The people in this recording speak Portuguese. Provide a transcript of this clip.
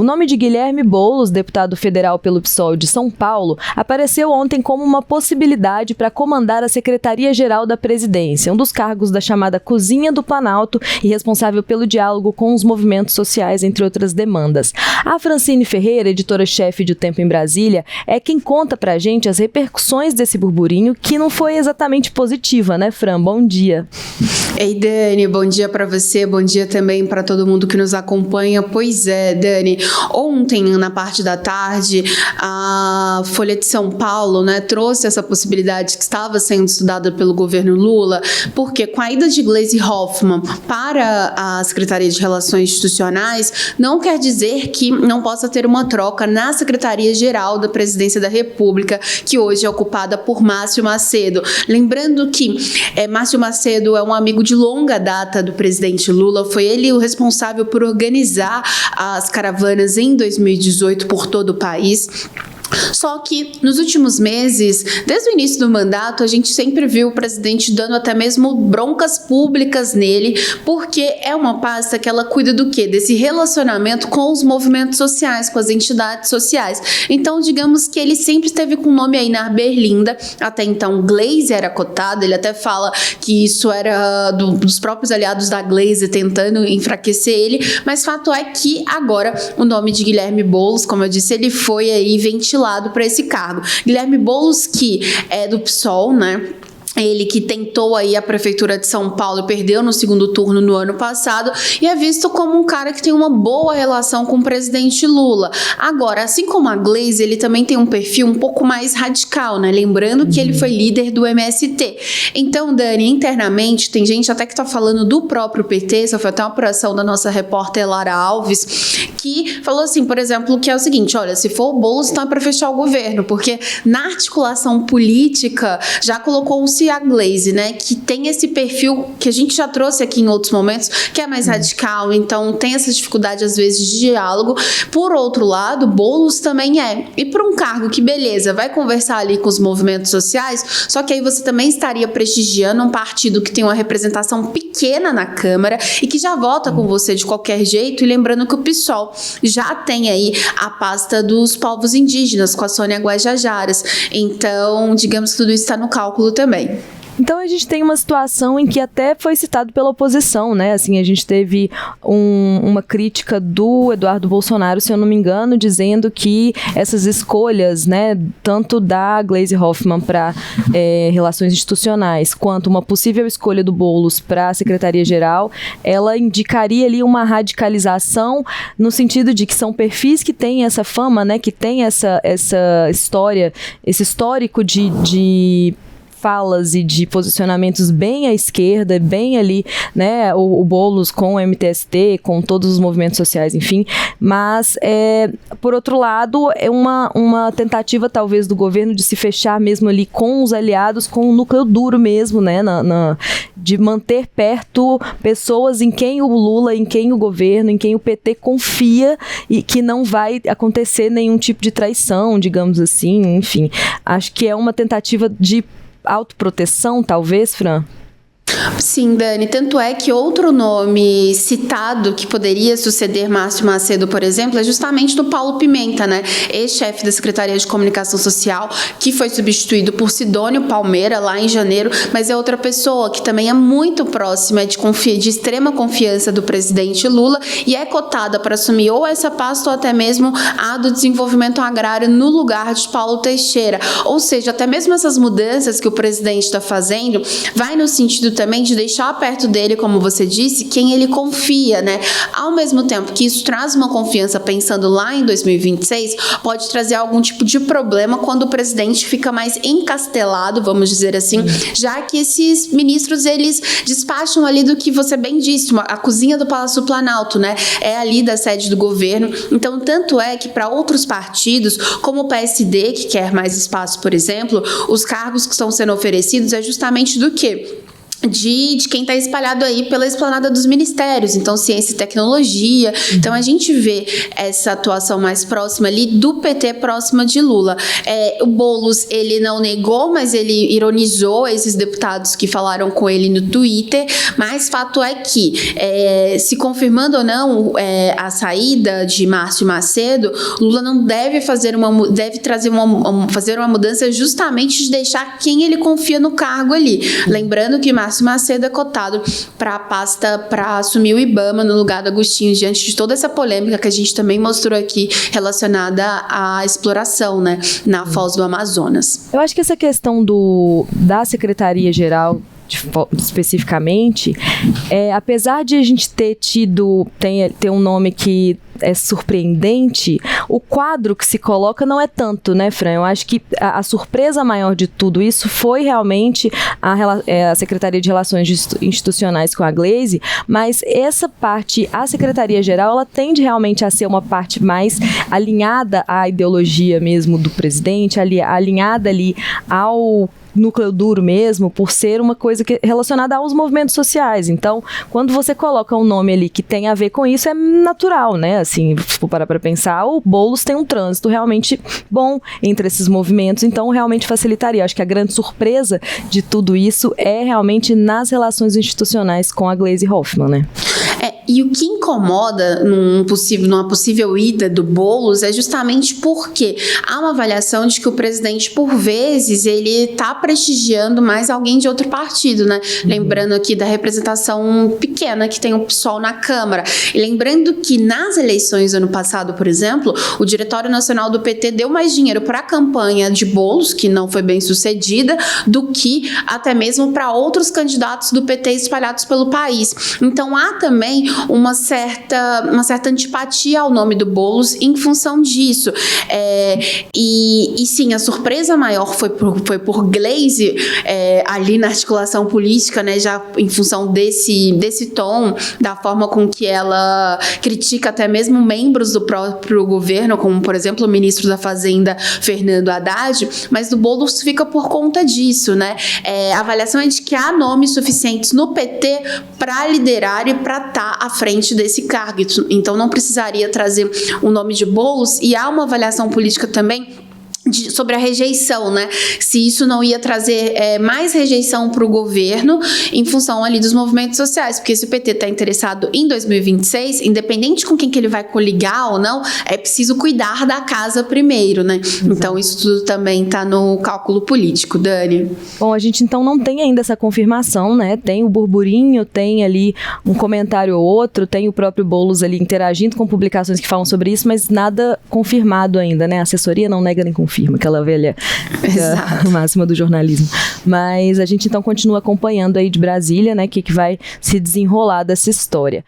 nome de Guilherme Boulos, deputado federal pelo PSOL de São Paulo, apareceu ontem como uma possibilidade para comandar a Secretaria-Geral da Presidência, um dos cargos da chamada Cozinha do Planalto e responsável pelo diálogo com os movimentos sociais, entre outras demandas. A Francine Ferreira, editora-chefe de O Tempo em Brasília, é quem conta pra gente as repercussões desse burburinho, que não foi exatamente positiva, né, Fran? Bom dia. Ei, Dani, bom dia para você, bom dia também para todo mundo que nos acompanha. Pois é, Dani, ontem, na parte da tarde, a Folha de São Paulo, né, trouxe essa possibilidade que estava sendo estudada pelo governo Lula, porque com a ida de Gleisi Hoffmann para a Secretaria de Relações Institucionais, não quer dizer que não possa ter uma troca na Secretaria-Geral da Presidência da República, que hoje é ocupada por Márcio Macedo. Lembrando que Márcio Macedo é um amigo de longa data do presidente Lula, foi ele o responsável por organizar as caravanas em 2018 por todo o país. Só que nos últimos meses, desde o início do mandato, a gente sempre viu o presidente dando até mesmo broncas públicas nele, porque é uma pasta que ela cuida do quê? Desse relacionamento com os movimentos sociais, com as entidades sociais. Então, digamos que ele sempre esteve com o nome aí na berlinda. Até então, Gleisi era cotada, ele até fala que isso era dos próprios aliados da Gleisi tentando enfraquecer ele, mas fato é que agora o nome de Guilherme Boulos, como eu disse, ele foi aí ventilado para esse cargo. Guilherme Boulos, que é do PSOL, né? Ele que tentou aí a Prefeitura de São Paulo e perdeu no segundo turno no ano passado e é visto como um cara que tem uma boa relação com o presidente Lula. Agora, assim como a Gleisi, ele também tem um perfil um pouco mais radical, né? Lembrando que ele foi líder do MST. Então, Dani, internamente, tem gente até que tá falando do próprio PT, essa foi até uma apuração da nossa repórter Lara Alves, que falou assim, por exemplo, que é o seguinte, olha, se for o Boulos, então é para fechar o governo, porque na articulação política já colocou-se a Gleisi, né, que tem esse perfil que a gente já trouxe aqui em outros momentos, que é mais radical, então tem essa dificuldade às vezes de diálogo. Por outro lado, Boulos também é. E por um cargo que, beleza, vai conversar ali com os movimentos sociais, só que aí você também estaria prestigiando um partido que tem uma representação pequena na Câmara e que já vota com você de qualquer jeito, e lembrando que o PSOL já tem aí a pasta dos povos indígenas com a Sônia Guajajaras. Então, digamos que tudo isso está no cálculo também. Então a gente tem uma situação em que até foi citado pela oposição, né? Assim, a gente teve uma crítica do Eduardo Bolsonaro, se eu não me engano, dizendo que essas escolhas, né, tanto da Gleisi Hoffmann para relações institucionais, quanto uma possível escolha do Boulos para a Secretaria-Geral, ela indicaria ali uma radicalização no sentido de que são perfis que têm essa fama, né, que tem essa história, esse histórico de falas e de posicionamentos bem à esquerda, bem ali, né, o Boulos com o MTST, com todos os movimentos sociais, enfim, mas, por outro lado, é uma tentativa, talvez, do governo de se fechar mesmo ali com os aliados, com o núcleo duro mesmo, né, de manter perto pessoas em quem o Lula, em quem o governo, em quem o PT confia e que não vai acontecer nenhum tipo de traição, digamos assim, enfim. Acho que é uma tentativa de autoproteção, talvez, Fran? Sim, Dani, tanto é que outro nome citado que poderia suceder Márcio Macedo, por exemplo, é justamente do Paulo Pimenta, né? Ex-chefe da Secretaria de Comunicação Social, que foi substituído por Sidônio Palmeira lá em janeiro, mas é outra pessoa que também é muito próxima, de extrema confiança do presidente Lula e é cotada para assumir ou essa pasta ou até mesmo a do desenvolvimento agrário no lugar de Paulo Teixeira. Ou seja, até mesmo essas mudanças que o presidente está fazendo vai no sentido também de deixar perto dele, como você disse, quem ele confia, né? Ao mesmo tempo que isso traz uma confiança, pensando lá em 2026, pode trazer algum tipo de problema quando o presidente fica mais encastelado, vamos dizer assim, já que esses ministros, eles despacham ali do que você bem disse, a cozinha do Palácio Planalto, né? É ali da sede do governo. Então, tanto é que para outros partidos, como o PSD, que quer mais espaço, por exemplo, os cargos que estão sendo oferecidos é justamente do quê? de quem está espalhado aí pela esplanada dos ministérios, então ciência e tecnologia. Então a gente vê essa atuação mais próxima ali do PT, próxima de Lula. O Boulos, ele não negou, mas ele ironizou esses deputados que falaram com ele no Twitter, mas fato é que, se confirmando ou não a saída de Márcio Macedo, Lula não deve fazer uma mudança justamente de deixar quem ele confia no cargo ali. Lembrando que Márcio Macedo é cotado para a pasta para assumir o IBAMA no lugar do Agostinho, diante de toda essa polêmica que a gente também mostrou aqui relacionada à exploração, né, na Foz do Amazonas. Eu acho que essa questão da Secretaria-Geral especificamente, apesar de a gente ter um nome que é surpreendente, o quadro que se coloca não é tanto, né, Fran? Eu acho que a surpresa maior de tudo isso foi realmente a Secretaria de Relações Institucionais com a Gleisi, mas essa parte, a Secretaria-Geral, ela tende realmente a ser uma parte mais alinhada à ideologia mesmo do presidente, alinhada ali ao núcleo duro mesmo, por ser uma coisa relacionada aos movimentos sociais. Então, quando você coloca um nome ali que tem a ver com isso, é natural, né? Assim, se for parar para pensar, o Boulos tem um trânsito realmente bom entre esses movimentos, então realmente facilitaria. Acho que a grande surpresa de tudo isso é realmente nas relações institucionais com a Gleisi Hoffmann, né? E o que incomoda numa possível ida do Boulos é justamente porque há uma avaliação de que o presidente, por vezes, ele está prestigiando mais alguém de outro partido, né? Lembrando aqui da representação pequena que tem o PSOL na Câmara. E lembrando que nas eleições do ano passado, por exemplo, o Diretório Nacional do PT deu mais dinheiro para a campanha de Boulos, que não foi bem sucedida, do que até mesmo para outros candidatos do PT espalhados pelo país. Então há também uma certa antipatia ao nome do Boulos em função disso. E sim, a surpresa maior foi por Gleisi, ali na articulação política, né, já em função desse tom, da forma com que ela critica até mesmo membros do próprio governo, como, por exemplo, o ministro da Fazenda, Fernando Haddad, mas do Boulos fica por conta disso, né? A avaliação é de que há nomes suficientes no PT para liderar e para estar à frente desse cargo. Então não precisaria trazer o nome de Boulos, e há uma avaliação política também sobre a rejeição, né? Se isso não ia trazer mais rejeição para o governo em função ali dos movimentos sociais, porque se o PT está interessado em 2026, independente com quem que ele vai coligar ou não, é preciso cuidar da casa primeiro, né? Então isso tudo também está no cálculo político, Dani. Bom, a gente então não tem ainda essa confirmação, né? Tem o burburinho, tem ali um comentário ou outro, tem o próprio Boulos ali interagindo com publicações que falam sobre isso, mas nada confirmado ainda, né? A assessoria não nega nem confirma, aquela velha máxima do jornalismo. Mas a gente então continua acompanhando aí de Brasília, né, que vai se desenrolar dessa história.